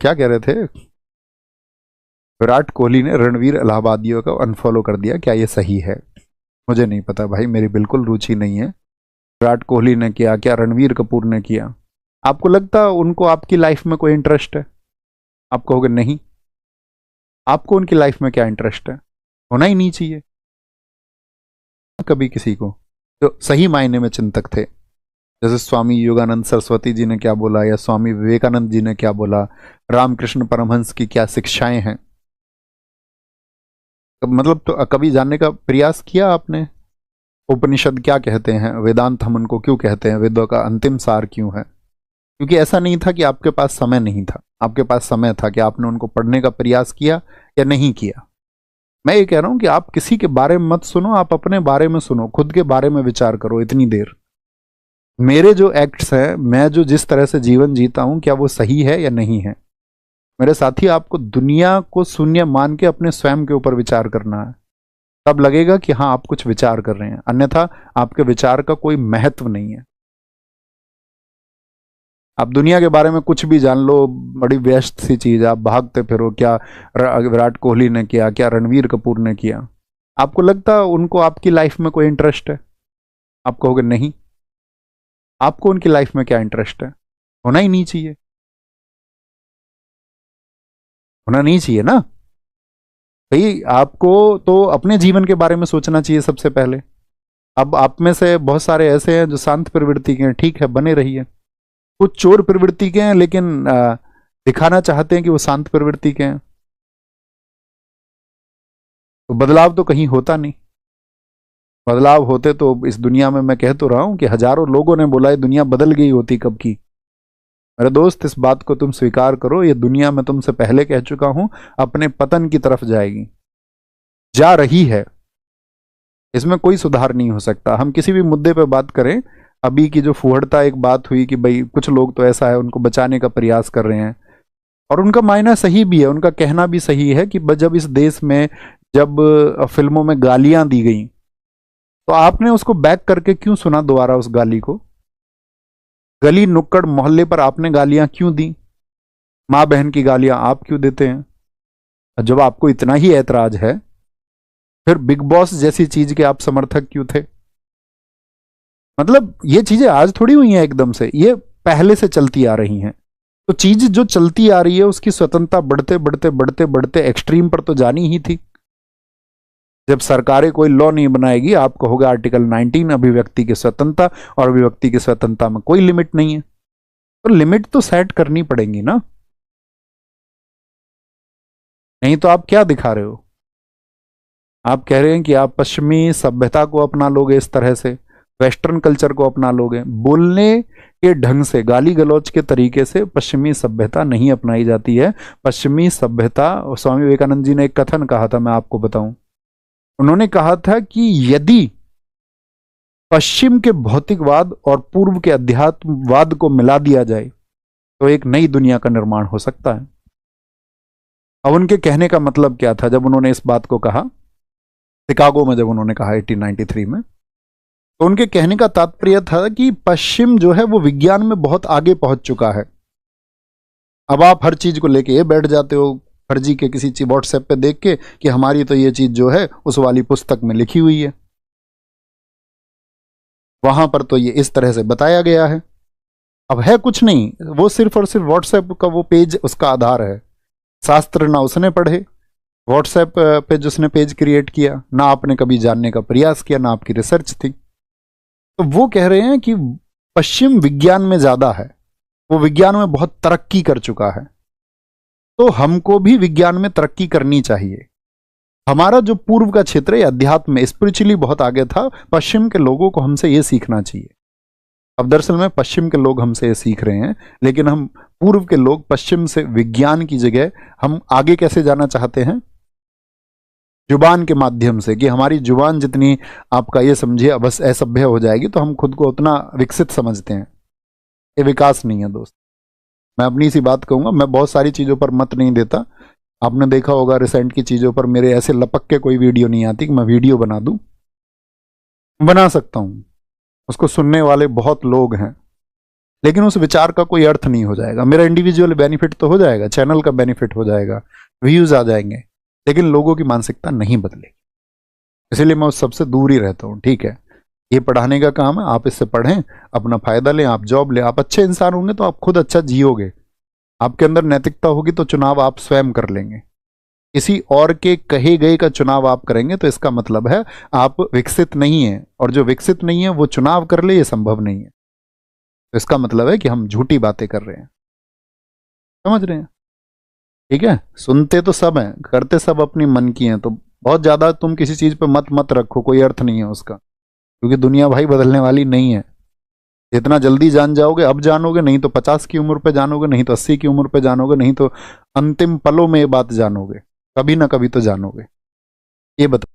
क्या कह रहे थे, विराट कोहली ने रणवीर इलाहाबादियों को अनफॉलो कर दिया, क्या ये सही है? मुझे नहीं पता भाई, मेरी बिल्कुल रुचि नहीं है। विराट कोहली ने किया क्या, रणवीर कपूर ने किया? आपको लगता उनको आपकी लाइफ में कोई इंटरेस्ट है? आप कहोगे नहीं। आपको उनकी लाइफ में क्या इंटरेस्ट है? होना ही नहीं चाहिए कभी किसी को जो सही मायने में चिंतक थे। जैसे स्वामी योगानंद सरस्वती जी ने क्या बोला, या स्वामी विवेकानंद जी ने क्या बोला, रामकृष्ण परमहंस की क्या शिक्षाएं हैं, मतलब तो कभी जानने का प्रयास किया आपने? उपनिषद क्या कहते हैं, वेदांत हम उनको क्यों कहते हैं, वेदों का अंतिम सार क्यों है? क्योंकि ऐसा नहीं था कि आपके पास समय नहीं था, आपके पास समय था कि आपने उनको पढ़ने का प्रयास किया या नहीं किया। मैं ये कह रहा हूं कि आप किसी के बारे में मत सुनो, आप अपने बारे में सुनो, खुद के बारे में विचार करो इतनी देर। मेरे जो एक्ट्स हैं, मैं जो जिस तरह से जीवन जीता हूं, क्या वो सही है या नहीं है? मेरे साथी, आपको दुनिया को शून्य मान के अपने स्वयं के ऊपर विचार करना है, तब लगेगा कि हाँ आप कुछ विचार कर रहे हैं, अन्यथा आपके विचार का कोई महत्व नहीं है। आप दुनिया के बारे में कुछ भी जान लो, बड़ी व्यस्त सी चीज, आप भागते फिरो, क्या विराट कोहली ने किया, क्या रणवीर कपूर ने किया? आपको लगता उनको आपकी लाइफ में कोई इंटरेस्ट है? आप कहोगे नहीं। आपको उनकी लाइफ में क्या इंटरेस्ट है? होना ही नहीं चाहिए, होना नहीं चाहिए ना भाई। आपको तो अपने जीवन के बारे में सोचना चाहिए सबसे पहले। अब आप में से बहुत सारे ऐसे हैं जो शांत प्रवृत्ति के हैं, ठीक है, बने रहिए। कुछ चोर प्रवृत्ति के हैं, लेकिन दिखाना चाहते हैं कि वो शांत प्रवृत्ति के हैं, तो बदलाव तो कहीं होता नहीं। बदलाव होते तो इस दुनिया में, मैं कह तो रहा हूं कि हजारों लोगों ने बोला ये दुनिया बदल गई होती कब की। मेरे दोस्त, इस बात को तुम स्वीकार करो, ये दुनिया मैं तुमसे पहले कह चुका हूं अपने पतन की तरफ जाएगी, जा रही है। इसमें कोई सुधार नहीं हो सकता। हम किसी भी मुद्दे पर बात करें, अभी की जो फुहड़ता एक बात हुई कि भाई कुछ लोग तो ऐसा है उनको बचाने का प्रयास कर रहे हैं, और उनका मायना सही भी है, उनका कहना भी सही है कि जब इस देश में जब फिल्मों में गालियां दी गई, तो आपने उसको बैक करके क्यों सुना दोबारा उस गाली को? गली नुक्कड़ मोहल्ले पर आपने गालियां क्यों दी? माँ बहन की गालियां आप क्यों देते हैं? जब आपको इतना ही ऐतराज है, फिर बिग बॉस जैसी चीज के आप समर्थक क्यों थे? मतलब ये चीजें आज थोड़ी हुई हैं एकदम से, ये पहले से चलती आ रही हैं। तो चीज जो चलती आ रही है उसकी स्वतंत्रता बढ़ते बढ़ते बढ़ते बढ़ते एक्सट्रीम पर तो जानी ही थी। जब सरकारें कोई लॉ नहीं बनाएगी, आप कहोगे आर्टिकल 19 अभिव्यक्ति की स्वतंत्रता, और अभिव्यक्ति की स्वतंत्रता में कोई लिमिट नहीं है, तो लिमिट तो सेट करनी पड़ेगी ना। नहीं तो आप क्या दिखा रहे हो? आप कह रहे हैं कि आप पश्चिमी सभ्यता को अपना लोगे, इस तरह से वेस्टर्न कल्चर को अपना लोगे। बोलने के ढंग से, गाली गलौज के तरीके से पश्चिमी सभ्यता नहीं अपनाई जाती है। पश्चिमी सभ्यता, स्वामी विवेकानंद जी ने एक कथन कहा था, मैं आपको बताऊं। उन्होंने कहा था कि यदि पश्चिम के भौतिकवाद और पूर्व के अध्यात्मवाद को मिला दिया जाए तो एक नई दुनिया का निर्माण हो सकता है। अब उनके कहने का मतलब क्या था जब उन्होंने इस बात को कहा, शिकागो में जब उन्होंने कहा 1893 में, तो उनके कहने का तात्पर्य था कि पश्चिम जो है वो विज्ञान में बहुत आगे पहुंच चुका है। अब आप हर चीज को लेके ये बैठ जाते हो फर्जी के किसी चीज व्हाट्सएप पे देख के कि हमारी तो ये चीज जो है उस वाली पुस्तक में लिखी हुई है, वहां पर तो ये इस तरह से बताया गया है। अब है कुछ नहीं, वो सिर्फ और सिर्फ व्हाट्सएप का वो पेज उसका आधार है। शास्त्र ना उसने पढ़े, व्हाट्सएप पे जिसने पेज क्रिएट किया, ना आपने कभी जानने का प्रयास किया, ना आपकी रिसर्च थी। तो वो कह रहे हैं कि पश्चिम विज्ञान में ज्यादा है, वो विज्ञान में बहुत तरक्की कर चुका है, तो हमको भी विज्ञान में तरक्की करनी चाहिए। हमारा जो पूर्व का क्षेत्र है अध्यात्म में, स्पिरिचुअली बहुत आगे था, पश्चिम के लोगों को हमसे ये सीखना चाहिए। अब दरअसल में पश्चिम के लोग हमसे ये सीख रहे हैं, लेकिन हम पूर्व के लोग पश्चिम से विज्ञान की जगह हम आगे कैसे जाना चाहते हैं? जुबान के माध्यम से, कि हमारी जुबान जितनी आपका ये समझिए बस असभ्य हो जाएगी तो हम खुद को उतना विकसित समझते हैं। ये विकास नहीं है दोस्त। मैं अपनी सी बात कहूंगा, मैं बहुत सारी चीजों पर मत नहीं देता। आपने देखा होगा रिसेंट की चीजों पर मेरे ऐसे लपक के कोई वीडियो नहीं आती कि मैं वीडियो बना दूं। बना सकता हूं, उसको सुनने वाले बहुत लोग हैं, लेकिन उस विचार का कोई अर्थ नहीं हो जाएगा। मेरा इंडिविजुअल बेनिफिट तो हो जाएगा, चैनल का बेनिफिट हो जाएगा, व्यूज आ जाएंगे, लेकिन लोगों की मानसिकता नहीं बदलेगी। इसीलिए मैं उस सबसे दूर ही रहता हूँ। ठीक है, ये पढ़ाने का काम है, आप इससे पढ़ें, अपना फायदा लें, आप जॉब लें, आप अच्छे इंसान होंगे तो आप खुद अच्छा जियोगे, आपके अंदर नैतिकता होगी तो चुनाव आप स्वयं कर लेंगे। किसी और के कहे गए का चुनाव आप करेंगे तो इसका मतलब है आप विकसित नहीं है, और जो विकसित नहीं है वो चुनाव कर ले, ये संभव नहीं है। तो इसका मतलब है कि हम झूठी बातें कर रहे हैं। समझ रहे हैं? ठीक है, सुनते तो सब हैं, करते सब अपनी मन की हैं। तो बहुत ज्यादा तुम किसी चीज पे मत मत रखो, कोई अर्थ नहीं है उसका, क्योंकि दुनिया भाई बदलने वाली नहीं है। जितना जल्दी जान जाओगे अब जानोगे, नहीं तो 50 की उम्र पे जानोगे, नहीं तो 80 की उम्र पे जानोगे, नहीं तो अंतिम पलों में ये बात जानोगे, कभी ना कभी तो जानोगे। ये बता